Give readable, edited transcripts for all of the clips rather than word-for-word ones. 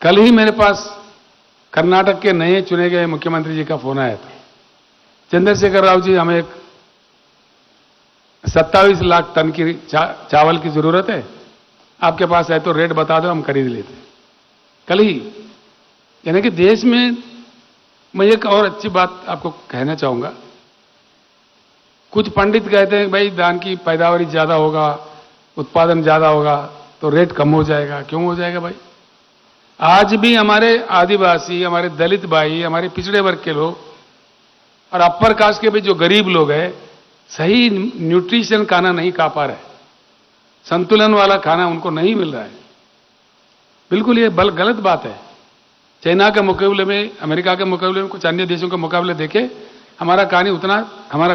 कल ही मेरे पास कर्नाटक के नए चुने गए मुख्यमंत्री जी का फोन आया था। चंद्रशेखर राव जी, हमें एक 27 लाख टन की चावल की जरूरत है, आपके पास है तो रेट बता दो, हम खरीद लेते। कल ही, यानी कि देश में, मैं एक और अच्छी बात आपको कहना चाहूंगा। कुछ पंडित कहते हैं भाई धान की पैदावार ज्यादा होगा, उत्पादन ज्यादा होगा तो रेट कम हो जाएगा। क्यों हो जाएगा भाई? आज भी हमारे आदिवासी, हमारे दलित भाई, हमारे पिछड़े वर्ग के लोग और अपर कास्ट के भी जो गरीब लोग हैं, सही न्यूट्रिशन खाना नहीं खा पा रहे, संतुलन वाला खाना उनको नहीं मिल रहा है। बिल्कुल ये गलत बात है। चाइना के मुकाबले में, अमेरिका के मुकाबले में, कुछ अन्य देशों के मुकाबले देखे, हमारा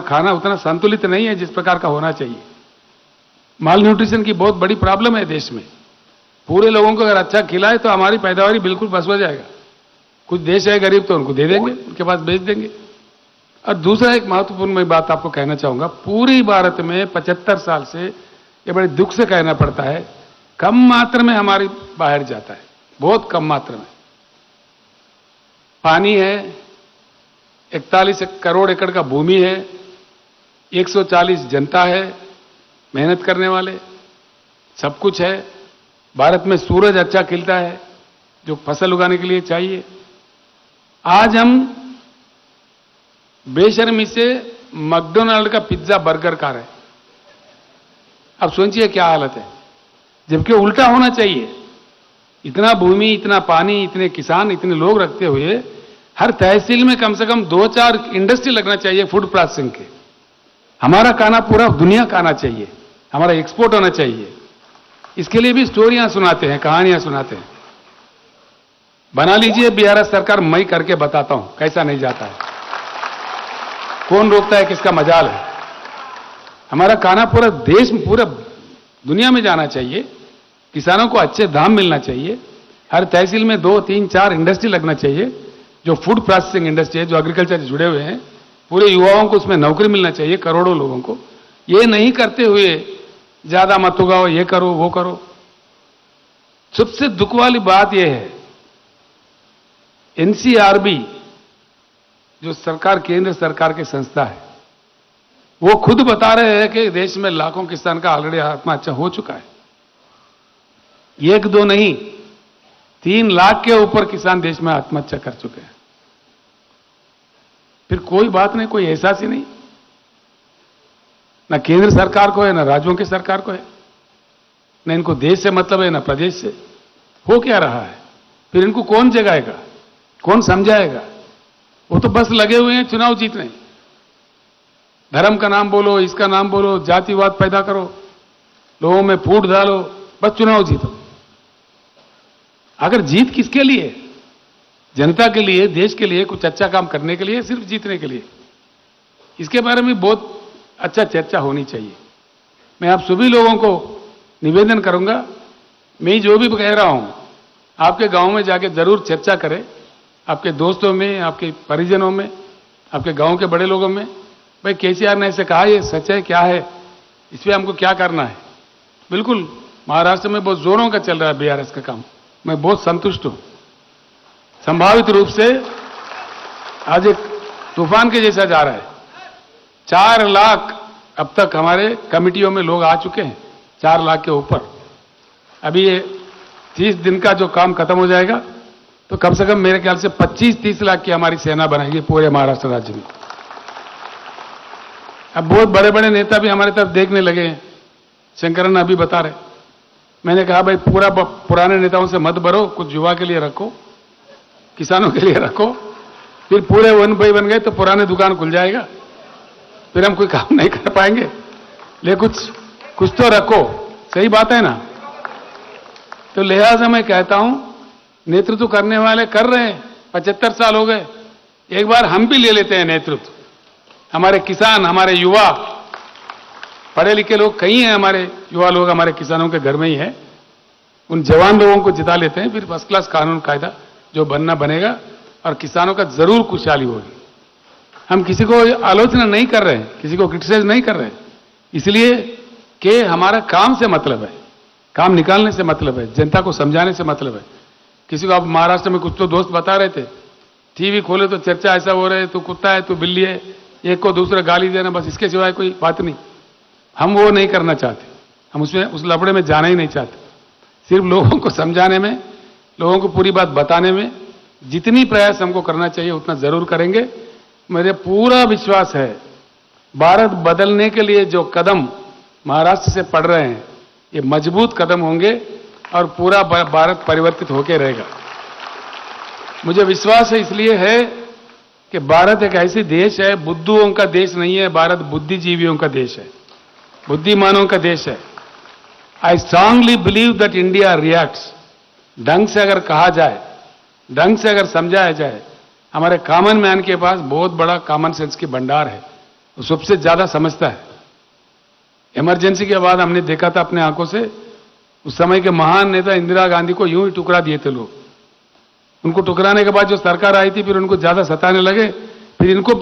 खाना उतना संतुलित नहीं है जिस प्रकार का होना चाहिए। माल न्यूट्रिशन की बहुत बड़ी प्रॉब्लम है देश में। पूरे लोगों को अगर अच्छा खिलाए तो हमारी पैदावारी बिल्कुल बस हो जाएगा। कुछ देश है गरीब तो उनको दे देंगे, उनके पास बेच देंगे। और दूसरा एक महत्वपूर्ण मैं बात आपको कहना चाहूंगा, पूरी भारत में 75 साल से ये बड़े दुख से कहना पड़ता है, कम मात्रा में हमारी बाहर जाता है, बहुत कम मात्रा में। पानी है, 41 करोड़ एकड़ का भूमि है, 140 जनता है, मेहनत करने वाले, सब कुछ है। भारत में सूरज अच्छा खिलता है जो फसल उगाने के लिए चाहिए। आज हम बेशर्मी से मैकडॉनल्ड का पिज्जा बर्गर खा रहे हैं। अब सोचिए क्या हालत है, जबकि उल्टा होना चाहिए। इतना भूमि, इतना पानी, इतने किसान, इतने लोग रखते हुए हर तहसील में कम से कम 2-4 इंडस्ट्री लगना चाहिए फूड प्रोसेसिंग के। हमारा खाना पूरा दुनिया का आना चाहिए, हमारा एक्सपोर्ट होना चाहिए। इसके लिए भी स्टोरियां सुनाते हैं, कहानियां सुनाते हैं। बना लीजिए बिहार सरकार, मैं करके बताता हूं कैसा नहीं जाता है, कौन रोकता है, किसका मजाल है। हमारा खाना पूरा देश में, पूरा दुनिया में जाना चाहिए। किसानों को अच्छे दाम मिलना चाहिए। हर तहसील में 2-3-4 इंडस्ट्री लगना चाहिए जो फूड प्रोसेसिंग इंडस्ट्री है, जो एग्रीकल्चर से जुड़े हुए हैं। पूरे युवाओं को उसमें नौकरी मिलना चाहिए, करोड़ों लोगों को। ये नहीं करते हुए ज्यादा मत उगाओ, ये करो वो करो। सबसे दुख वाली बात यह है, एनसीआरबी जो सरकार, केंद्र सरकार की संस्था है, वो खुद बता रहे हैं कि देश में लाखों किसान का ऑलरेडी आत्महत्या हो चुका है। 1-2 नहीं, 3 लाख के ऊपर किसान देश में आत्महत्या कर चुके हैं। फिर कोई बात नहीं, कोई एहसास ही नहीं, ना केंद्र सरकार को है, ना राज्यों की सरकार को है, ना इनको देश से मतलब है, ना प्रदेश से। हो क्या रहा है? फिर इनको कौन जगाएगा, कौन समझाएगा? वो तो बस लगे हुए हैं चुनाव जीतने। धर्म का नाम बोलो, इसका नाम बोलो, जातिवाद पैदा करो, लोगों में फूट डालो, बस चुनाव जीतो। अगर जीत किसके लिए? जनता के लिए, देश के लिए, कुछ अच्छा काम करने के लिए, सिर्फ जीतने के लिए? इसके बारे में बहुत अच्छा चर्चा होनी चाहिए। मैं आप सभी लोगों को निवेदन करूंगा, मैं जो भी कह रहा हूं, आपके गांव में जाके जरूर चर्चा करें, आपके दोस्तों में, आपके परिजनों में, आपके गांव के बड़े लोगों में। भाई केसीआर ने ऐसे कहा, ये सच है क्या है, इस पर हमको क्या करना है? बिल्कुल महाराष्ट्र में बहुत जोरों का चल रहा है बीआरएस का काम, मैं बहुत संतुष्ट हूं। संभावित रूप से आज एक तूफान के जैसा जा रहा है। 4 लाख अब तक हमारे कमिटियों में लोग आ चुके हैं, 4 लाख के ऊपर। अभी ये 30 दिन का जो काम खत्म हो जाएगा तो कम से कम मेरे ख्याल से 25-30 लाख की हमारी सेना बनाएगी पूरे महाराष्ट्र राज्य में। अब बहुत बड़े बड़े नेता भी हमारे तरफ देखने लगे हैं। शंकरन अभी बता रहे, मैंने कहा भाई पूरा पुराने नेताओं से मत भरो, कुछ युवा के लिए रखो, किसानों के लिए रखो। फिर पूरे 1 by 1 गए तो पुराने दुकान खुल जाएगा, फिर हम कोई काम नहीं कर पाएंगे। ले कुछ तो रखो, सही बात है ना? तो लिहाजा मैं कहता हूं, नेतृत्व करने वाले कर रहे हैं, 75 साल हो गए, एक बार हम भी ले लेते हैं नेतृत्व। हमारे किसान, हमारे युवा, पढ़े लिखे लोग कहीं हैं, हमारे युवा लोग हमारे किसानों के घर में ही है, उन जवान लोगों को जिता लेते हैं। फिर फर्स्ट क्लास कानून कायदा जो बनना बनेगा और किसानों का जरूर खुशहाली होगी। हम किसी को आलोचना नहीं कर रहे हैं, किसी को क्रिटिसाइज नहीं कर रहे हैं, इसलिए कि हमारा काम से मतलब है, काम निकालने से मतलब है, जनता को समझाने से मतलब है। किसी को आप महाराष्ट्र में कुछ तो दोस्त बता रहे थे, टीवी खोले तो चर्चा ऐसा हो रहा है, तू कुत्ता है, तू बिल्ली है, एक को दूसरा गाली देना, बस इसके सिवाय कोई बात नहीं। हम वो नहीं करना चाहते, हम उसमें उस लफड़े में जाना ही नहीं चाहते। सिर्फ लोगों को समझाने में, लोगों को पूरी बात बताने में जितनी प्रयास हमको करना चाहिए उतना जरूर करेंगे। मेरे पूरा विश्वास है भारत बदलने के लिए जो कदम महाराष्ट्र से पड़ रहे हैं ये मजबूत कदम होंगे और पूरा भारत परिवर्तित होकर रहेगा। मुझे विश्वास है इसलिए है कि भारत एक ऐसी देश है, बुद्धुओं का देश नहीं है, भारत बुद्धिजीवियों का देश है, बुद्धिमानों का देश है। I strongly believe that India reacts. ढंग से अगर कहा जाए, ढंग से अगर समझाया जाए, हमारे कॉमन मैन के पास बहुत बड़ा कॉमन सेंस की भंडार है, वो सबसे ज्यादा समझता है। इमरजेंसी के बाद हमने देखा था अपने आंखों से, उस समय के महान नेता इंदिरा गांधी को यूं ही टुकरा दिए थे लोग। उनको टुकराने के बाद जो सरकार आई थी फिर उनको ज्यादा सताने लगे, फिर इनको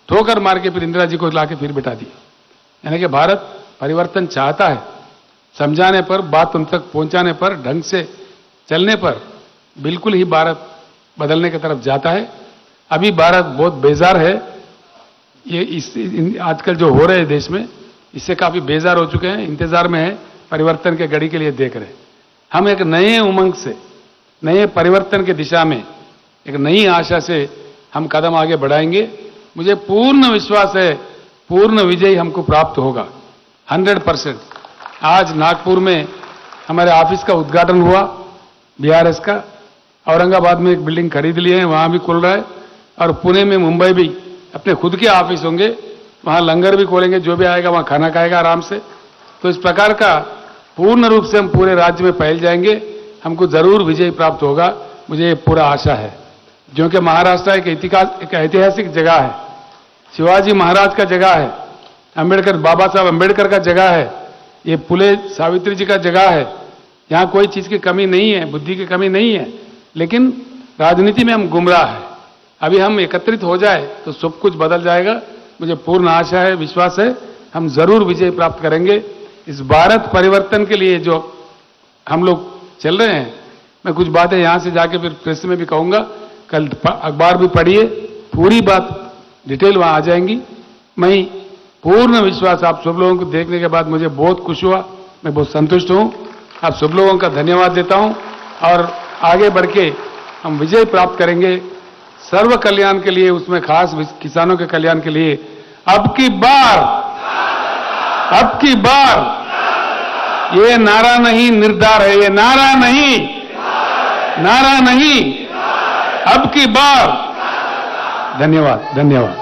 ठोकर मार के फिर इंदिरा जी को लाके फिर बिठा दिया। यानी कि भारत परिवर्तन चाहता है, समझाने पर, बात उन तक पहुंचाने पर, ढंग से चलने पर बिल्कुल ही भारत बदलने की तरफ जाता है। अभी भारत बहुत बेजार है, ये आजकल जो हो रहे हैं देश में, इससे काफी बेजार हो चुके हैं, इंतजार में है, परिवर्तन के घड़ी के लिए देख रहे हैं। हम एक नए उमंग से, नए परिवर्तन की दिशा में, एक नई आशा से हम कदम आगे बढ़ाएंगे। मुझे पूर्ण विश्वास है पूर्ण विजय हमको प्राप्त होगा 100%। आज नागपुर में हमारे ऑफिस का उद्घाटन हुआ, बीआरएस का। औरंगाबाद में एक बिल्डिंग खरीद ली है, वहां भी खुल रहा है, और पुणे में, मुंबई भी अपने खुद के ऑफिस होंगे, वहां लंगर भी खोलेंगे, जो भी आएगा वहां खाना खाएगा आराम से। तो इस प्रकार का पूर्ण रूप से हम पूरे राज्य में फैल जाएंगे, हमको जरूर विजय प्राप्त होगा, मुझे ये पूरा आशा है। क्योंकि महाराष्ट्र एक ऐतिहासिक जगह है, शिवाजी महाराज का जगह है, अंबेडकर, बाबा साहब अंबेडकर का जगह है, ये फुले सावित्री जी का जगह है। यहां कोई चीज की कमी नहीं है, बुद्धि की कमी नहीं है, लेकिन राजनीति में हम गुमराह है। अभी हम एकत्रित हो जाए तो सब कुछ बदल जाएगा। मुझे पूर्ण आशा है, विश्वास है, हम जरूर विजय प्राप्त करेंगे। इस भारत परिवर्तन के लिए जो हम लोग चल रहे हैं, मैं कुछ बातें यहां से जाके फिर प्रेस में भी कहूंगा, कल अखबार भी पढ़िए, पूरी बात डिटेल वहां आ जाएंगी। मैं पूर्ण विश्वास, आप सब लोगों को देखने के बाद मुझे बहुत खुश हुआ, मैं बहुत संतुष्ट हूं। आप सब लोगों का धन्यवाद देता हूं और आगे बढ़ के हम विजय प्राप्त करेंगे सर्व कल्याण के लिए, उसमें खास किसानों के कल्याण के लिए। अब की बार ये नारा नहीं, निर्धार है, ये नारा नहीं, अब की बार। धन्यवाद, धन्यवाद।